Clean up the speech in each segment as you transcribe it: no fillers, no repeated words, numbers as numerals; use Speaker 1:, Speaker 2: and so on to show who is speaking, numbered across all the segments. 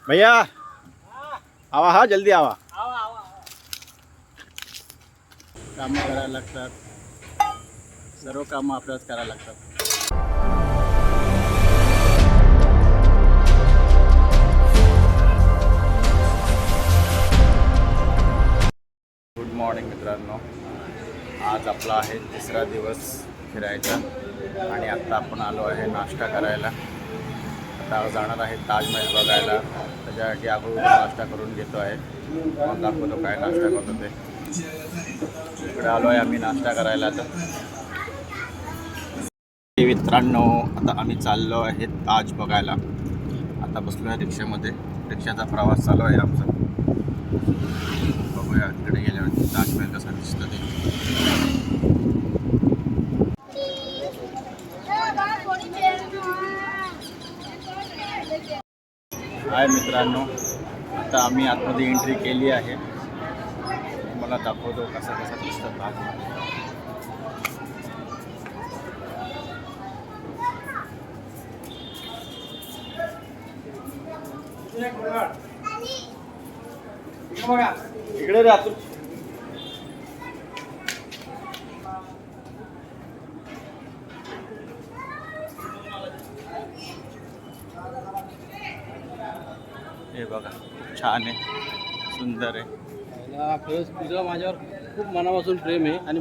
Speaker 1: भैया आवा, हा जल्दी आवा. कामं करायला लागतात, सर्व कामं आपल्यालाच करायला लागतात. गुड मॉर्निंग मित्रांनो. आज आपला आहे तिसरा दिवस फिरायचा आणि आत्ता आपण आलो आहे नाश्ता करायला. आता जाणार आहे ताजमहल बघायला. त्याच्यासाठी अगोदर नाश्ता करून घेतो आहे, मग दाखवतो काय नाश्ता करतो ते. इकडे आलो आहे आम्ही नाश्ता करायला. आता मित्रांनो, आता आम्ही चाललो आहे ताज बघायला. आता बसलो आहे रिक्षामध्ये, रिक्षाचा प्रवास चालू आहे आमचा. बघूया तिकडे गेल्यावर ताजमहल कसा दिसतं ते. हाय मित्रांनो, आता आम्ही आतमध्ये एंट्री केली आहे. मला दाखवतो कसा कसा दिसतं ताजमहल. इकडे रे आतून. हे बघा, छान आहे, सुंदर आहे.
Speaker 2: खरंच तुझं माझ्यावर खूप मनापासून प्रेम आहे आणि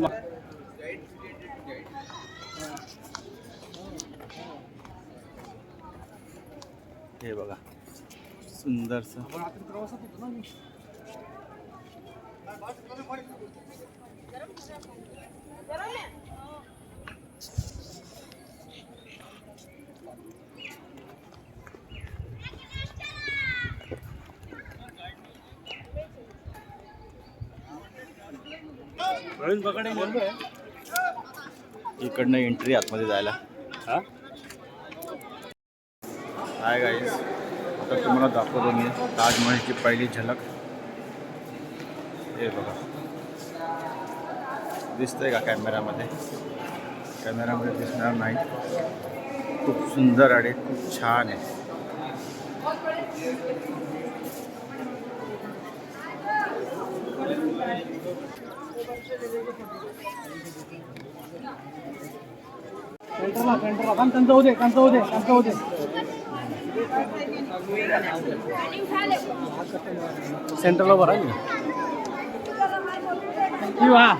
Speaker 1: हे बघा, सुंदरसं. इकडनं एंट्री आतमध्ये जायला. हाय गाईज, आता तुम्हाला दाखवतो मी ताजमहलची पहिली झलक. हे बघा, दिसतंय का कॅमेरामध्ये? कॅमेरामध्ये दिसणार नाही. खूप सुंदर आणि खूप छान आहे.
Speaker 2: सेंटरला भरा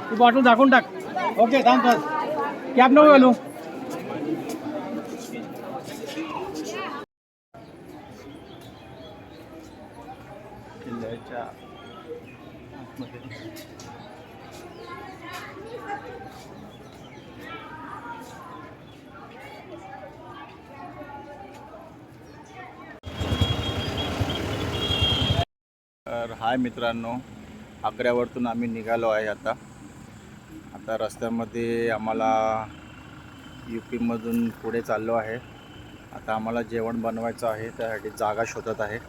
Speaker 2: ती बॉटल झाकून टाक. ओके, थांब कॅब नको घालू.
Speaker 1: किल्ल्याच्या आतमध्ये तर हाय मित्रांनो, आग्र्यावरतून आम्ही निघालो आहे. आता रस्त्यामध्ये आम्हाला UPमधून पुढे चाललो आहे. आता आम्हाला जेवण बनवायचं आहे, त्यासाठी जागा शोधत आहे.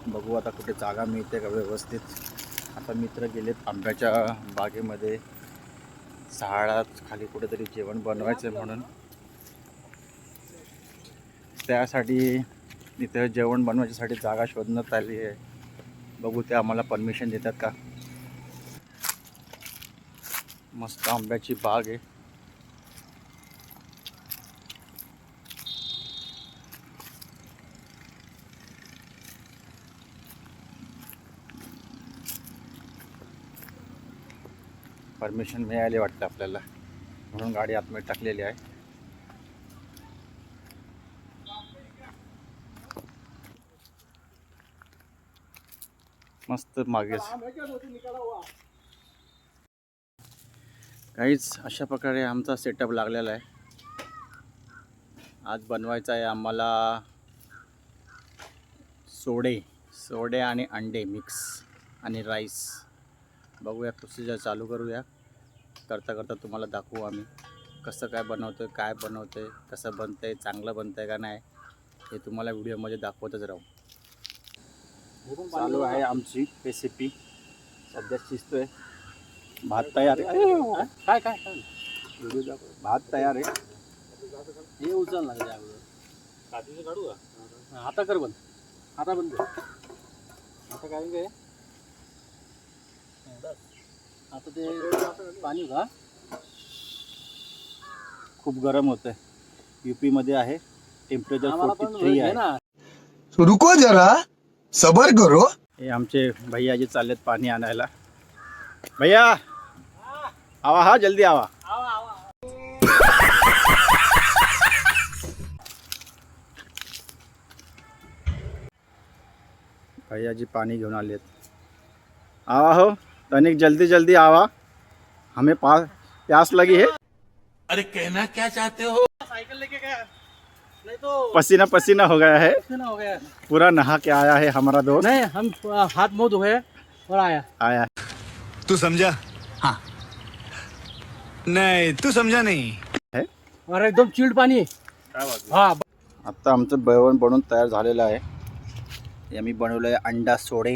Speaker 1: बघू आता कुठे जागा मिळते का व्यवस्थित. आता मित्र गेलेत आंब्याच्या बागेमध्ये, झाडात खाली कुठेतरी जेवण बनवायचं म्हणून. त्यासाठी इथं जेवण बनवायच्यासाठी जागा शोधण्यात आली आहे. बघू ते आम्हाला परमिशन देतात का. मस्त आंब्याची बाग आहे. परमिशन मिळाली वाटतं आपल्याला, म्हणून गाडी आतमध्ये टाकलेली आहे. मस्त मागेच काहीच अशा प्रकारे आमचा सेटअप लागलेला आहे. आज बनवायचं आहे आम्हाला सोडे आणि अंडे मिक्स आणि राईस. बघूया, प्रोसिजर चालू करूया. करता करता तुम्हाला दाखवू आम्ही कसं काय बनवतो आहे, काय बनवतो आहे, कसं बनतं आहे, चांगलं बनतं आहे का नाही, हे तुम्हाला व्हिडिओमध्ये दाखवतच राहू. चालू आहे आमची रेसिपी. सध्या शिजतोय. भात तयार आहे. काय काय व्हिडिओ दाखव. भात तयार आहे.
Speaker 2: हे उचल ना त्याच्या अगोदर. काढू का आता कर बंद. आता बंद आता काय आता ते पाणी होता.
Speaker 1: खूप गरम होतं आहे. UP मध्ये आहे टेम्परेचर 43 आहे
Speaker 2: ना.
Speaker 3: रुको जरा सबर करो.
Speaker 1: हे आमचे भैया जे चाललेत पाणी आणायला. भैया आवा, हा जल्दी आवा. भैया जी पानी घेऊन आलेत. आवा हो तनिक जल्दी जल्दी आवा, हमें प्यास लगी है.
Speaker 3: अरे कहना क्या चाहते हो?
Speaker 2: साइकिल लेके गया नहीं तो
Speaker 1: पसीना पसीना हो गया है,
Speaker 2: ना हो गया.
Speaker 1: पूरा नहा के आया है हमारा दोस्त.
Speaker 2: नहीं हम हाथ मुंह धोए और आया.
Speaker 3: तू समझा? हाँ. नहीं तू समझा नहीं.
Speaker 2: और एकदम चिल्ड पाणी. हा
Speaker 1: आता आमचं जेवण बनवून तयार झालेलं आहे. हे आम्ही बनवलं आहे अंडा सोडे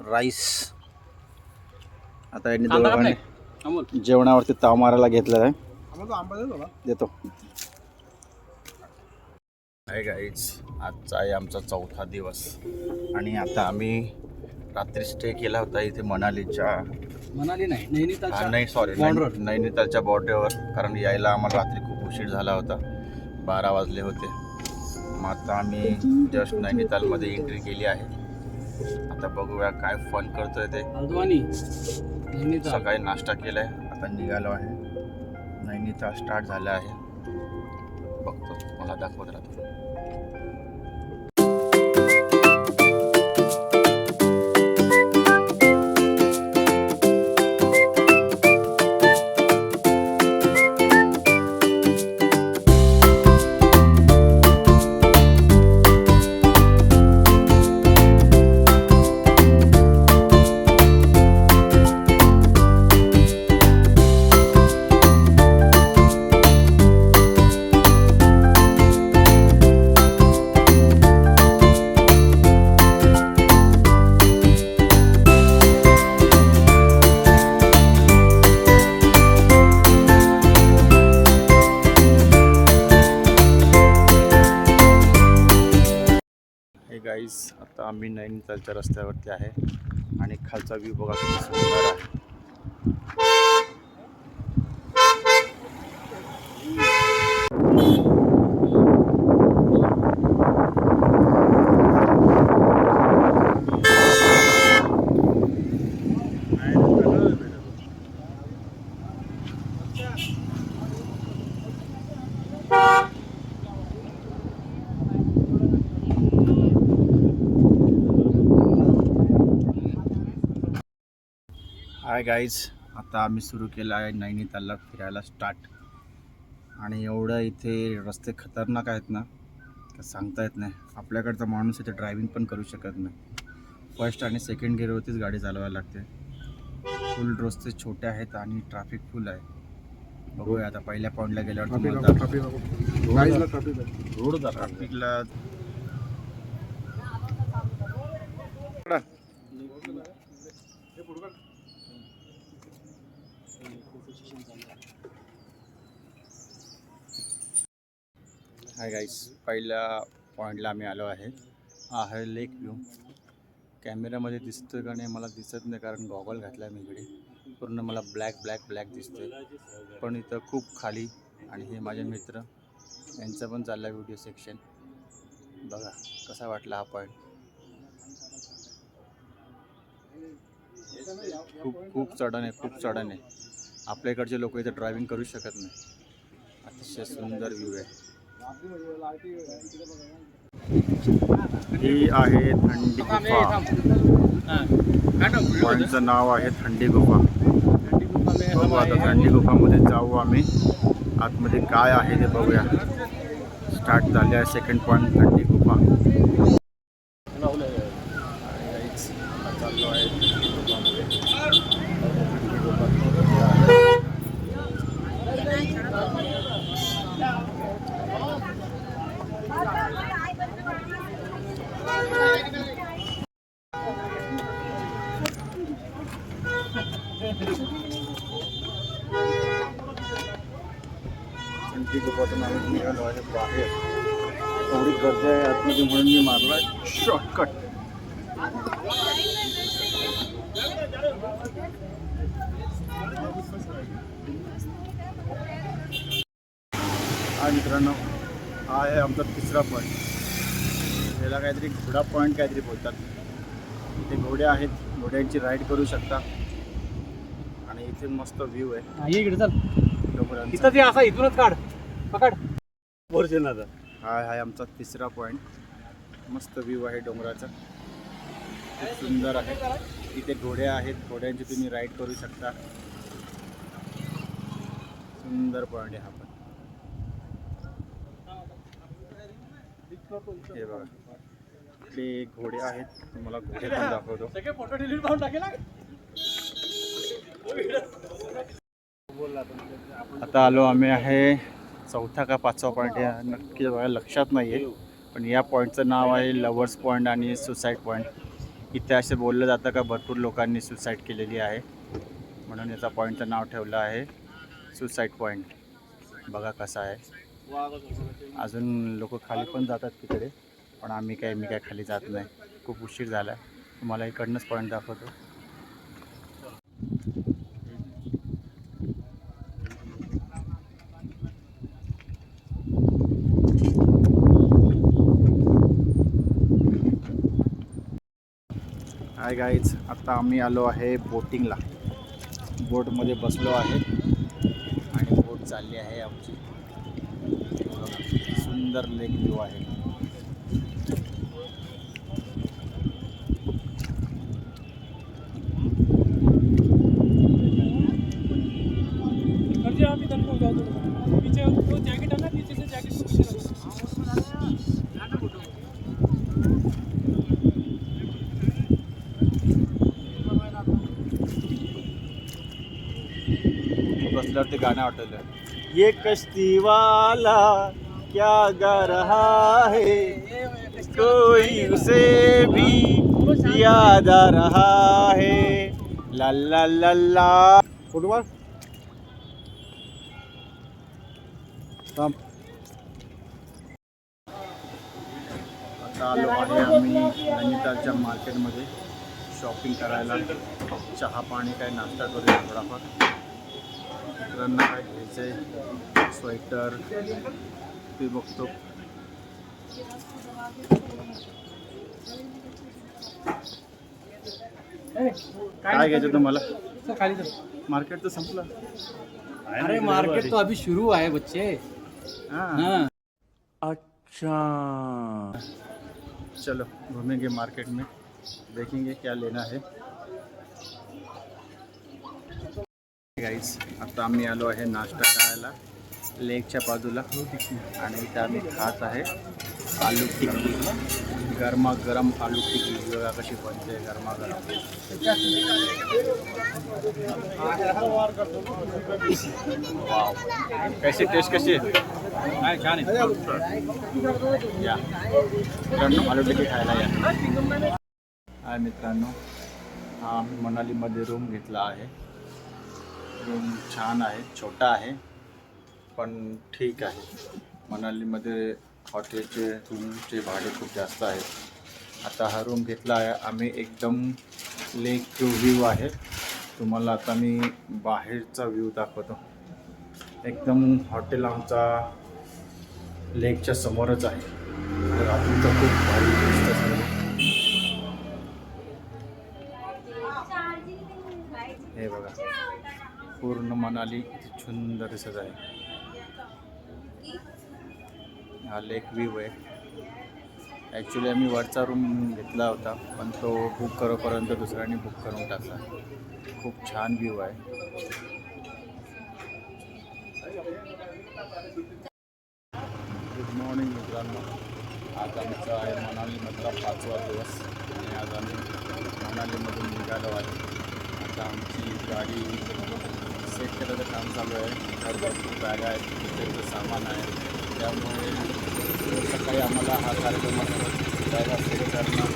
Speaker 1: राईस. आता यांनी दोघांनी
Speaker 2: अमोल
Speaker 1: जेवणावरती ताव मारायला घेतलं आहे. देतो. हाय गाईज, आजचा आहे आमचा 4था दिवस आणि आता आम्ही रात्री स्टे केला होता इथे मनालीच्या
Speaker 2: मनाली नाही नैनितालच्या
Speaker 1: नाही सॉरी
Speaker 2: बॉर्डरवर.
Speaker 1: नैनितालच्या बॉर्डरवर, कारण यायला आम्हाला रात्री खूप उशीर झाला होता. 12 वाजले होते. मग आता आम्ही जस्ट नैनितालमध्ये एंट्री केली आहे. आता बघूया काय फन करतोय ते.
Speaker 2: हल्द्वानी नैनिताल.
Speaker 1: सकाळी नाश्ता केलाय, आता निघालो आहे. नैनिताल स्टार्ट झालं आहे. बघतो, मला दाखवत राहतो. गाईज, आता आम्ही नैनितालच्या रस्त्यावरती आहे आणि खालचा व्ह्यू बघा किती सुंदर आहे. हाय गाईज, आता आम्ही सुरू केलं आहे नैनितालला फिरायला स्टार्ट. आणि एवढं इथे रस्ते खतरनाक आहेत ना, तर सांगता येत नाही. आपल्याकडचा माणूस इथे ड्रायव्हिंग पण करू शकत नाही. फर्स्ट आणि सेकंड गिअरवरतीच गाडी चालवायला लागते. फुल रस्ते छोटे आहेत आणि ट्रॅफिक फुल आहे. बघूया आता पहिल्या पॉईंटला गेल्यावर ट्रॅफिकला हाय गाईस, पहिल्या पॉईंटला आम्ही आलो आहे. हा आहे लेक व्ह्यू. कॅमेऱ्यामध्ये दिसतं का नाही मला दिसत नाही, कारण गॉगल घातला आहे मी इकडे. पूर्ण मला ब्लॅक ब्लॅक ब्लॅक दिसतोय. पण इथं खूप खाली, आणि हे माझे मित्र, यांचा पण चालला व्हिडिओ सेक्शन. बघा कसा वाटला हा पॉईंट. खूप खूप चढण आहे, खूप चढण आहे. आपल्या इकडचे लोक इथं ड्रायव्हिंग करू शकत नाही. अतिशय सुंदर व्ह्यू आहे. ही आहे थंडी गुफा. पॉईंटचं नाव आहे थंडी गुफा. बघू आता थंडी गुफामध्ये जाऊ आम्ही. आतमध्ये काय आहे ते बघूया. स्टार्ट झाले आहे सेकंड पॉईंट थंडी गुफा. चाललो आहे थंडी गुफामध्ये. थंडी गुफा थंडी गुफातून आम्ही निघालो आहे बाहेर. थोडी गर्दी आहे आतमध्ये म्हणून मी मारला शॉर्टकट. हा मित्रांनो, हा आहे आमचा तिसरा पॉईंट. याला काहीतरी घोडा पॉईंट काहीतरी बोलतात. इथे घोडे आहेत, घोड्यांची राईड करू शकता आणि इथे मस्त व्ह्यू आहे
Speaker 2: ये इकडे चल.
Speaker 1: डोंगरांचा.
Speaker 2: इथं ते असा इथूनच काढ, पकड.
Speaker 1: हा आहे आमचा तिसरा पॉईंट. मस्त व्ह्यू आहे डोंगराचा, खूप सुंदर आहे. इथे घोडे आहेत, घोड्यांची तुम्ही राईड करू शकता. सुंदर पॉईंट आहे हा पण. हे बघा, इकडे घोडे आहेत, तुम्हाला घोडे पण दाखवतो.
Speaker 2: सगळे फोटो डिलीट करून टाकेल.
Speaker 1: आता आलो आम्ही आहे चौथा का पाचवा पॉईंट हे नक्की बघा लक्षात नाही आहे, पण या पॉईंटचं नाव आहे लवर्स पॉईंट आणि सुसाईड पॉईंट. इथे असे बोललं जातं का भरपूर लोकांनी सुसाईड केलेली आहे, म्हणून याचा पॉईंटचं नाव ठेवलं आहे सुसाईड पॉईंट. बघा कसा आहे. अजून लोक खाली पण जातात तिकडे, पण मी काय खाली जात नाही. खूप उशीर झाला आहे. तुम्हाला इकडनंच पॉईंट दाखवतो. हाय गाईज, आता आम्ही आलो आहे बोटिंगला. बोटमध्ये बसलो आहे आणि बोट चालली आहे आमची. सुंदर लेक व्ह्यू आहे.
Speaker 2: पीछे वो जैकेट है ना, पीछे से जैकेट को पीछे रखो.
Speaker 1: बसल्यावर ते गाणं आठवलं. ये कश्ती वाला क्या गा रहा है, कोई उसे भी याद आ रहा है. ला ला ला ला. फुटबॉल आता आलो आहे आम्ही नैनितालच्या मार्केटमध्ये शॉपिंग करायला. चहा पाणी काय नाश्ता करूया थोडाफार. मित्रांना काय घ्यायचं आहे, स्वेटर ते बघतो. काय घ्यायचं तुम्हाला?
Speaker 2: खाली चल.
Speaker 1: मार्केट तर संपलं.
Speaker 2: अरे मार्केट तो अभी शुरू है बच्चे.
Speaker 1: हाँ.
Speaker 3: अच्छा,
Speaker 1: चलो घूमेंगे मार्केट में, देखेंगे क्या लेना है. गाईज, आता आम्ही आलो आहे नाश्ता करायला लेकच्या बाजूला आणि इथं आम्ही खात आहे आलू टिक्की. गरमागरम आलू टिक्की बघा कशी बनते, गरमागरम. वाव, कशी टेस्ट कशी आहे?
Speaker 2: काय छान आहे.
Speaker 1: या मित्रांनो, आलू टिक्की खायला या. हाय मित्रांनो, हा आम्ही मनालीमध्ये रूम घेतला आहे. रूम छान आहे, छोटा आहे पण ठीक आहे. मनालीमध्ये हॉटेलचे रूमचे भाडे खूप जास्त आहेत. आता हा रूम घेतला आहे आम्ही, एकदम लेक व्ह्यू आहे. तुम्हाला आता मी बाहेरचा व्ह्यू दाखवतो. एकदम हॉटेल आमचा लेकच्या समोरच आहे. रात्रीचा खूप भारी दिसतं सगळं. हे बघा, पूर्ण मनाली सुंदर दिसत आहे. हा लेक व्ह्यू आहे. ॲक्च्युली आम्ही वरचा रूम घेतला होता, पण तो बुक करोपर्यंत दुसऱ्याने बुक करून टाकला. खूप छान व्ह्यू आहे. गुड मॉर्निंग मित्रांनो. आज आमचा आहे मनालीमधला 5वा दिवस आणि आज आम्ही मनालीमधून निघालो आहे. आता आमची गाडी सेट करायचं काम चालू आहे. भरपूर बॅग आहेत, त्याचं सामान आहे, त्यामुळे सकाळी आम्हाला हा कार्यक्रम बॅगा सेट करणं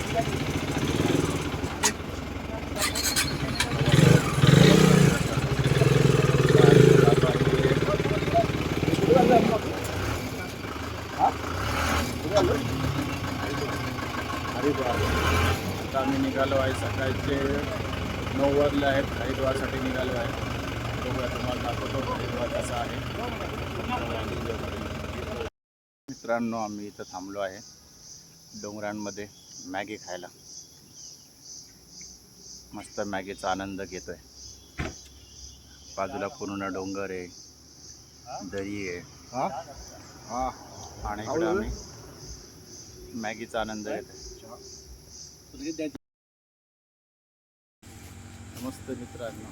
Speaker 1: आता आम्ही निघालो आहे सकाळचे 9 वाजले आहेत. हरिद्वारसाठी निघालो आहे. बघूया तुम्हाला दाखवतो हरिद्वार कसा आहे. मित्रांनो आम्ही इथं थांबलो आहे डोंगरांमध्ये मॅगी खायला. मस्त मॅगीचा आनंद घेतोय. बाजूला पूर्ण डोंगर आहे, दरी आहे आणि इकडे आम्ही मॅगीचा आनंद घेतोय. नमस्ते मित्रांनो,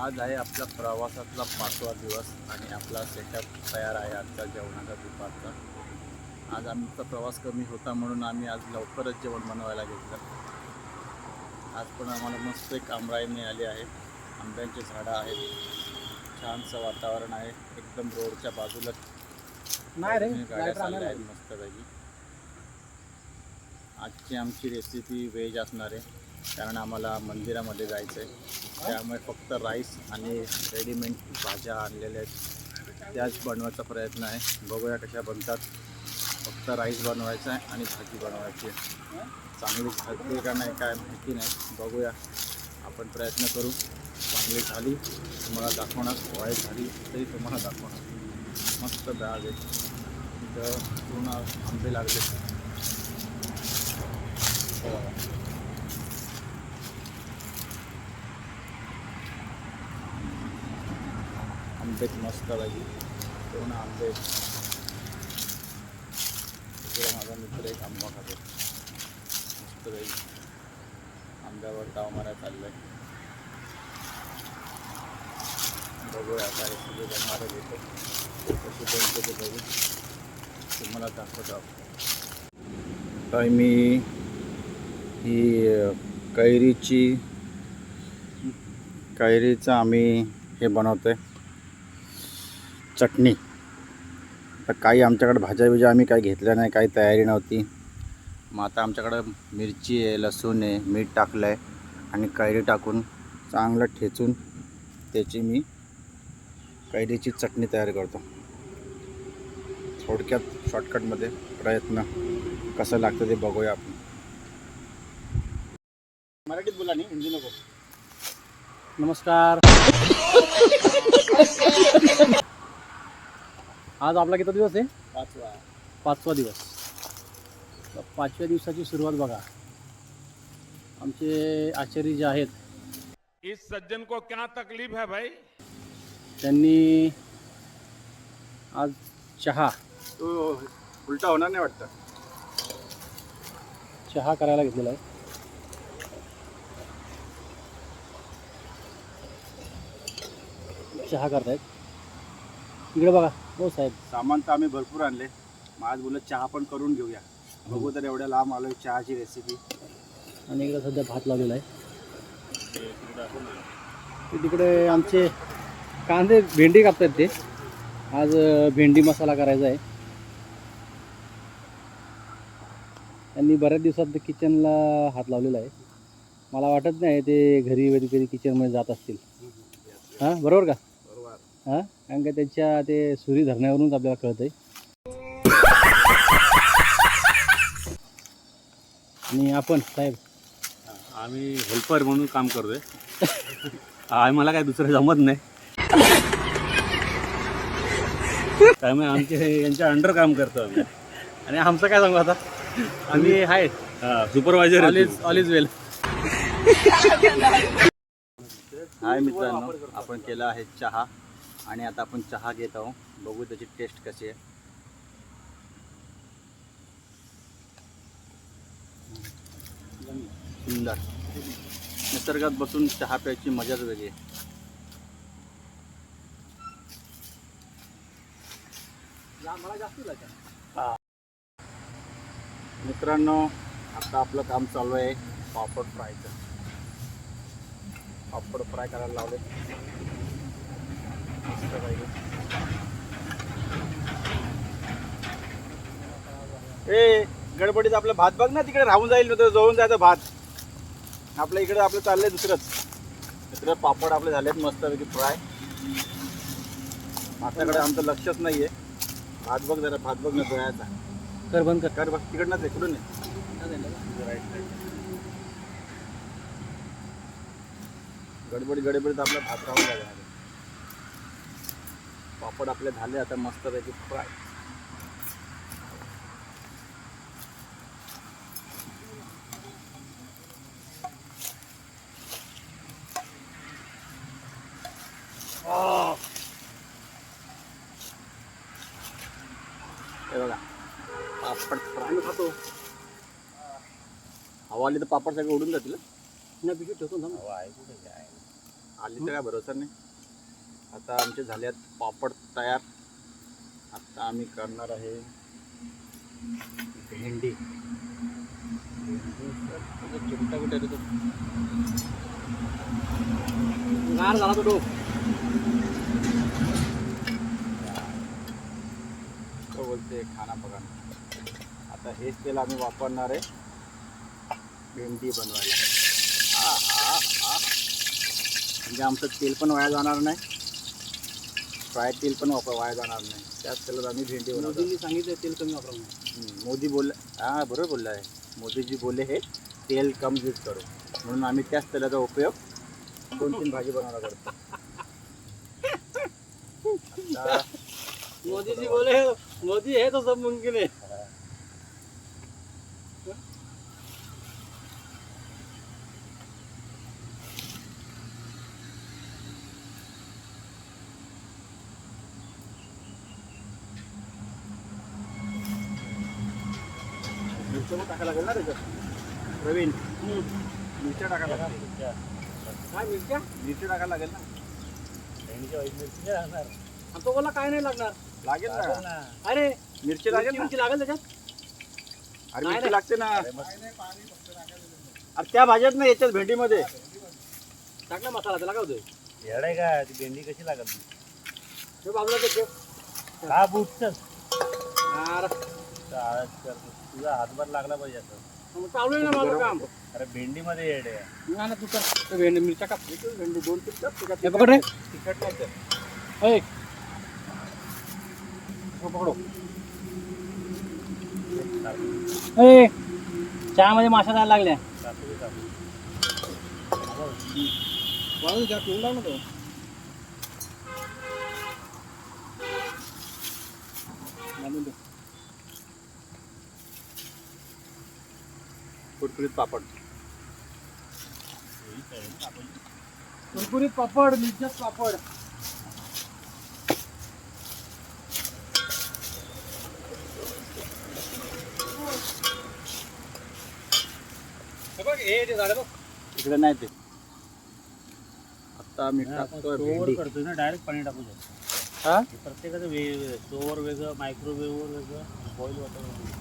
Speaker 1: आज आहे आपल्या प्रवासातला 5वा दिवस आणि आपला सेटअप तयार आहे आजचा जेवणाचा दुपारचा. आज आमचा प्रवास कमी होता म्हणून आम्ही आज लवकरच जेवण बनवायला घेतलं. आज पण आम्हाला मस्त एक आंबराई मिळाली आहे. आंब्यांची झाडं आहेत, छानसं वातावरण आहे, एकदम रोडच्या बाजूला गाड्या चालल्या आहेत मस्तपैकी. आजची आमची रेसिपी व्हेज असणार आहे कारण आम्हाला मंदिरामध्ये जायचं आहे. त्यामुळे फक्त राईस आणि रेडीमेड भाज्या आणलेल्या आहेत त्याच बनवायचा प्रयत्न आहे. बघूया कशा बनतात. फक्त राईस बनवायचा आहे आणि भाजी बनवायची आहे. चांगली झाली का नाही काय माहिती नाही, बघूया. आपण प्रयत्न करू. चांगली झाली तुम्हाला दाखवणार, वाईट झाली तरी तुम्हाला दाखवणार. मस्त बॅग आहे इथं, पूर्ण आंबे लागले. आंबेच मस्त पाहिजे, पूर्ण आंबे. इकडे माझा मित्र एक आंबा खातो मस्त पाहिजे. आंब्यावर ताव मारायला चाललंय. बघूया आता रेसिपी बनवायला घेतो, कशी बनते ते बघू, तुम्हाला दाखवतो. तर मी ही कैरीचं आम्ही हे बनवतो आहे चटणी. तर काही आमच्याकडे भाज्या आम्ही काही घेतल्या नाही, काही तयारी नव्हती. मग आता आमच्याकडं मिरची आहे, लसूण आहे, मीठ टाकलं आहे आणि कैरी टाकून चांगलं ठेचून त्याची मी कैरीची चटणी तयार करतो. थोडक्यात शॉर्टकटमध्ये प्रयत्न कसं लागतं ते बघूया आपण. मराठीत बोला नाही, हिंदी नको.
Speaker 2: नमस्कार. आज आपला किती दिवस आहे? 5वा दिवस. तर 5व्या दिवसाची सुरुवात बघा. आमचे आचार्य जे आहेत,
Speaker 3: इस सज्जन को क्या तकलीफ है भाई?
Speaker 2: त्यांनी आज चहा
Speaker 1: उलटा होणार नाही वाटतं.
Speaker 2: चहा करायला घेतलेला आहे. चहा करतायत. इकडे बघा. हो साहेब,
Speaker 1: सामान तर आम्ही भरपूर आणले. मग आज बोलत चहा पण करून घेऊया. बघू तर एवढ्या लांब आलोय चहाची रेसिपी.
Speaker 2: आणि इकडे सध्या भात लावलेला आहे. तिकडे आमचे कांदे भेंडी कापतात ते. आज भेंडी मसाला करायचा आहे. त्यांनी बऱ्याच दिवसात किचनला हात लावलेला आहे. मला वाटत नाही ते घरी कधी किचनमध्ये जात असतील. हां, बरोबर का?
Speaker 1: बरोबर.
Speaker 2: हां, कारण का त्यांच्या ते सुरी धरण्यावरूनच आपल्याला कळतं आहे. आणि आपण साहेब,
Speaker 4: आम्ही हेल्पर म्हणून काम करतोय. आम्हाला काय दुसरं जमत नाही, त्यामुळे आमचे यांच्या अंडर काम करतो आम्ही.
Speaker 2: आणि आमचं काय सांगू आता, आम्ही आहे
Speaker 4: सुपरवायझर.
Speaker 2: ऑल इज वेल.
Speaker 1: हाय मित्रांनो, आपण केला आहे चहा आणि आता आपण चहा घेत आहोत. बघू त्याची टेस्ट कशी आहे. सुंदर. निसर्गात बसून चहा प्यायची मजाच वेगळी आहे. मित्रांनो, आता आपलं काम चालू आहे पापड फ्रायचं. पापड फ्राय करायला लावले मस्त पाहिजे. ए गडबडीत आपलं भात बघ ना, तिकडे राहून जाईल, नव्हतं जळून जायचं भात. आपल्या इकडे आपलं चाललंय दुसरंच. इकडे पापड आपले झालेत मस्तपैकी फ्राय. आपल्याकडे आमचं लक्षच नाही आहे. भात बघ जरा, भात बघ ना जळायचा.
Speaker 2: कर बंद कर.
Speaker 1: कर बघ तिकडनंच आहे, कुठून आहे. गडबडीत आपला भात राहून जाणार. पापड आपले झाले आता मस्तपैकी फ्राय. हे बघा पापड फ्राय खातो. हवा आली तर पापड सगळे उडून जातील.
Speaker 2: ठेवतो ना.
Speaker 1: आली तर काय भरोसा नाही. आता आमचे झाले पापड तयार. आता आम्ही करणार आहे भेंडी. चिमटा कुठे येतो?
Speaker 2: गार झाला तो डोक.
Speaker 1: तो बोलते खाना पकाना. आता हेच तेल आम्ही वापरणार आहे भेंडी बनवायला. म्हणजे आमचं तेल पण वाया जाणार नाही, फ्राय तेल पण वाया जाणार नाही. त्याच तेलात आम्ही भेंडी बनवतो.
Speaker 2: मोदींनी सांगितलं तेल कमी वापरा म्हणून.
Speaker 1: मोदी बोलले, हां बरोबर बोलला आहे. मोदीजी बोलले हे तेल कम यूज करू, म्हणून आम्ही त्याच तेलाचा उपयोग 2-3 भाजी बनवायला करतो. आता
Speaker 2: मोदी जी बोले, मोदी है तो सब मुमकिन है.
Speaker 1: मिरच्या पण टाकायला लागेल ना त्याच्यात प्रवीण. मिरच्या टाकायला लागेल.
Speaker 2: काय मिरच्या?
Speaker 1: मिरची टाकायला लागेल ना.
Speaker 2: आणि तो बोला काय नाही लागणार.
Speaker 1: लागेल ना.
Speaker 2: अरे
Speaker 1: मिरची लागेल ना.
Speaker 2: मिरची लागेल त्याच्यात.
Speaker 1: अरे
Speaker 2: नाही,
Speaker 1: मिरची लागते ना. अरे त्या भाज्यात ना याच्यात भेंडीमध्ये
Speaker 2: टाक ना मसाला. त्याला काय होतंय?
Speaker 4: येडाय का ती भेंडी कशी लागत
Speaker 2: हे बाजूला ते ठेव.
Speaker 4: का बुटच
Speaker 2: अरे
Speaker 4: तुझा हातभार लागला पाहिजे असं.
Speaker 2: मग चालू आहे ना माझं काम.
Speaker 4: अरे भेंडी मध्ये येडे आहे.
Speaker 2: ना ना तू कर. ते भेंडी मिरच्या काप.
Speaker 1: भेंडी 2-3 काप.
Speaker 2: हे पकड रे.
Speaker 1: तिखट नाही तर.
Speaker 2: ऐ पकडो. ए चहामध्ये माशा जायला लागल्या. वाळू द्या, पिऊन टाक ना तो. घालून दे.
Speaker 1: कुरकुरीत पापड.
Speaker 2: कुरकुरीत पापड, मिरच्याच पापड. हे बघ हे ते झाड बघ.
Speaker 1: इकडे नाही ते. आता मी टाकतोय
Speaker 4: स्टोवर
Speaker 1: भेंडी.
Speaker 4: करतोय ना डायरेक्ट पाणी टाकू शकतो.
Speaker 2: हा
Speaker 4: प्रत्येकाचं वेगवेगळं. स्टोवर वेगळं, मायक्रोवेव्हवर वेगळं, बॉईल वॉटर वेगळं.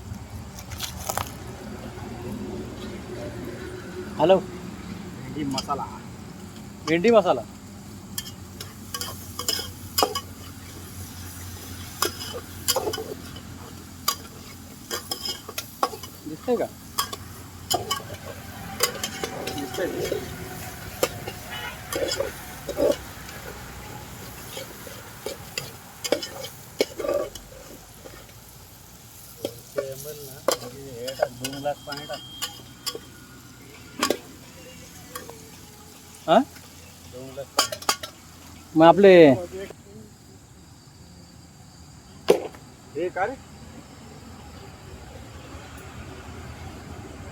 Speaker 2: हॅलो.
Speaker 1: भेंडी मसाला.
Speaker 2: भेंडी मसाला. दिसतंय का?
Speaker 1: दिसतंय.
Speaker 4: ml ना म्हणजे हे टाक 2 ग्लास पाणी टाक.
Speaker 2: हा
Speaker 4: 2 ग्लास पाणी.
Speaker 2: मग आपले
Speaker 1: हे काय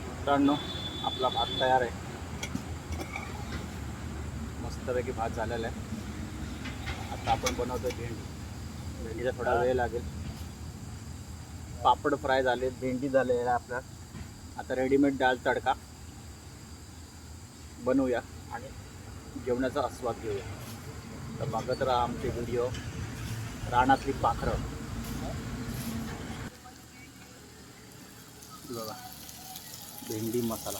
Speaker 1: मित्रांनो, आपला भात तयार आहे. मस्तपैकी भात झालेला आहे. आता आपण बनवतोय भेंडी. भेंडीला थोडा वेळ लागेल. पापड फ्राय झाले, भेंडी झालेला आहे आपला. आता रेडीमेड डाळ तडका बनवूया आणि जेवणाचा आस्वाद घेऊया. तर बघत राहा आमचे व्हिडिओ. रानातली पाखरं बघा. भेंडी मसाला.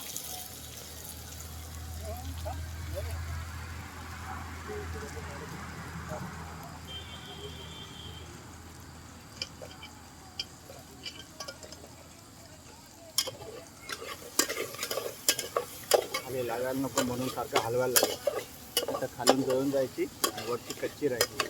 Speaker 1: खाली लागायला नको म्हणून सारखं हलवायला लागेल. आता खालून जळून जायची आणि वरची कच्ची राहायची.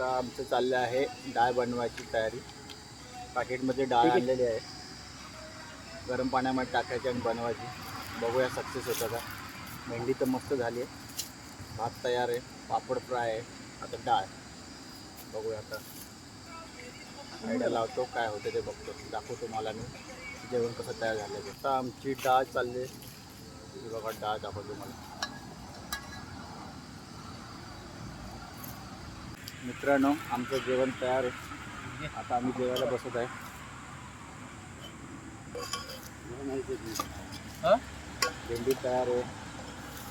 Speaker 1: आता आमचं चाललं आहे डाळ बनवायची तयारी. पॅकेटमध्ये डाळ आणलेली आहे, गरम पाण्यामध्ये टाकायची आणि बनवायची. बघूया सक्सेस होतं का. भेंडी तर मस्त झाली आहे, भात तयार आहे, पापड फ्राय आहे, आता डाळ. बघूया आता आयडिया लावतो, काय होतं ते बघतो, दाखवतो मला मी जेवण कसं तयार झालं आहे. आता आमची डाळ चालली आहे, बघा डाळ दाखवतो मला. मित्रांनो आमचं जेवण तयार आहे, आता आम्ही जेवायला बसत आहे. भेंडी तयार आहे,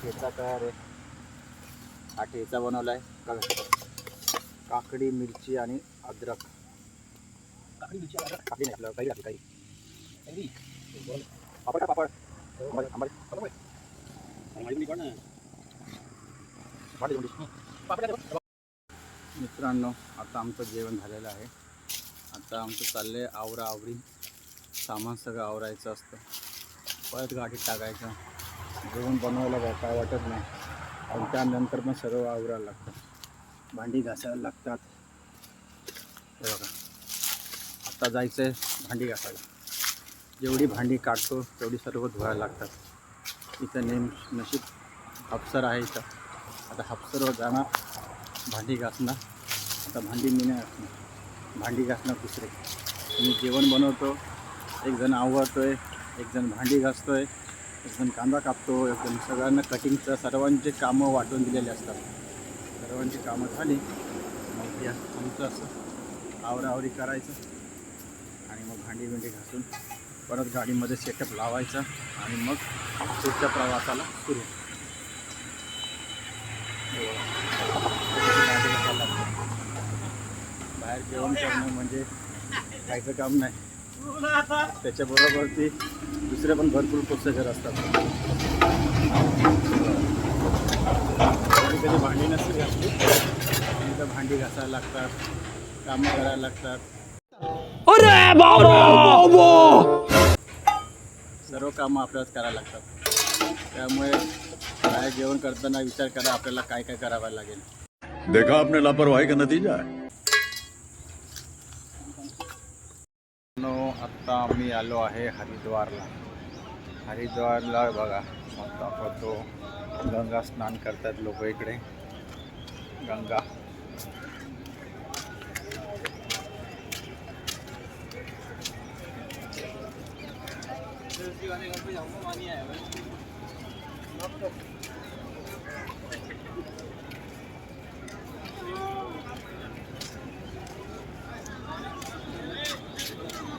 Speaker 1: ठेचा तयार आहे. हा ठेचा बनवला आहे, काकडी मिरची आणि अद्रक. काकडी नाही काही पापड पापड. मित्रांनो आता आमचं जेवण झालेलं आहे. आता आमचं चाललं आहे आवराआवरी. सामान सगळं आवरायचं असतं, परत गाडीत टाकायचं. जेवण बनवायला काय वाटत नाही, आणि त्यानंतर पण सर्व आवरायला लागतं. भांडी घासायला लागतात. हे बघा आता जायचं आहे भांडी घासायला. जेवढी भांडी काढतो तेवढी सर्व धुवायला लागतात. इथं नशीब हापसर आहे इथं. आता हापसरवर जाणार, भांडी घासणार. आता भांडी मी नाही घासणार, भांडी घासणार दुसरे. मी जेवण बनवतो, एक जण आवरतो आहे, एक जण भांडी घासतो आहे, एक जण कांदा कापतो, एक जण सगळ्यांना कटिंगचं सर्वांचे कामं वाटून दिलेले असतात. सर्वांची कामं झाली मग या आमचं असं आवराआवरी करायचं आणि मग भांडी घासून परत गाडीमध्ये सेटअप लावायचा आणि मग पुढच्या प्रवासाला सुरू. बाहेर जेवण करणं म्हणजे खायचं काम नाही, त्याच्याबरोबर ती दुसरे पण भरपूर प्रोसेसर असतात. कधी भांडी नसते घासली आणि तर भांडी घासायला लागतात, कामं करायला लागतात. सर्व कामं आपल्यालाच करायला लागतात. त्यामुळे बाहेर जेवण करताना विचार करा आपल्याला काय काय करावं लागेल.
Speaker 5: देखा आपने लापरवाही का नतीजा है.
Speaker 1: आत्ता आम्ही आलो आहे हरिद्वारला. हरिद्वारला बघा दाखवतो, गंगा स्नान करतात लोक इकडे. गंगा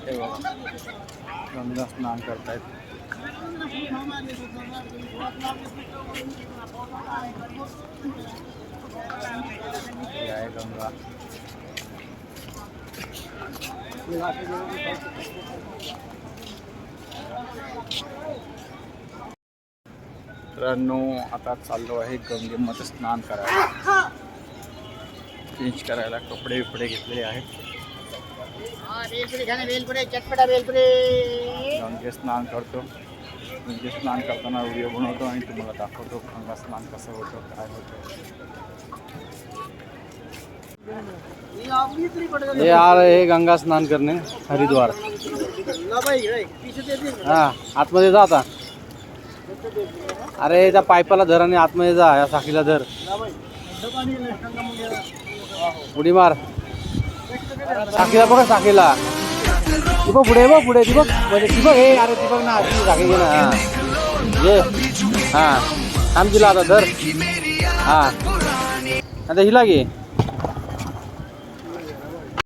Speaker 1: हे बघा गंगा स्नान करतायत. ही आहे गंगा. मित्रांनो आता चाललो आहे गंगेमध्ये स्नान करायला, चेंज करायला. कपडे बिपडे घेतलेले आहेत. गंगे स्नान करतो. गंगे स्नान करताना व्हिडिओ बनवतो आणि तुम्हाला दाखवतो गंगा स्नान कसं होतं, काय होतं.
Speaker 2: ये आ रहे हैं गंगा स्नान करने हरिद्वार. हां आतमध्ये जा आता. अरे त्या पाईपाला धर आणि आतमध्ये जा, या साखीला धर, उडी मार. साखीला बघा, साखीला दीपक पुढे बघ, पुढे दीपक म्हणजे दीपक हे. अरे दीपक ना ती साखी घे ना. हां ये हां थांब तिला आता धर. हां आता हिला घे.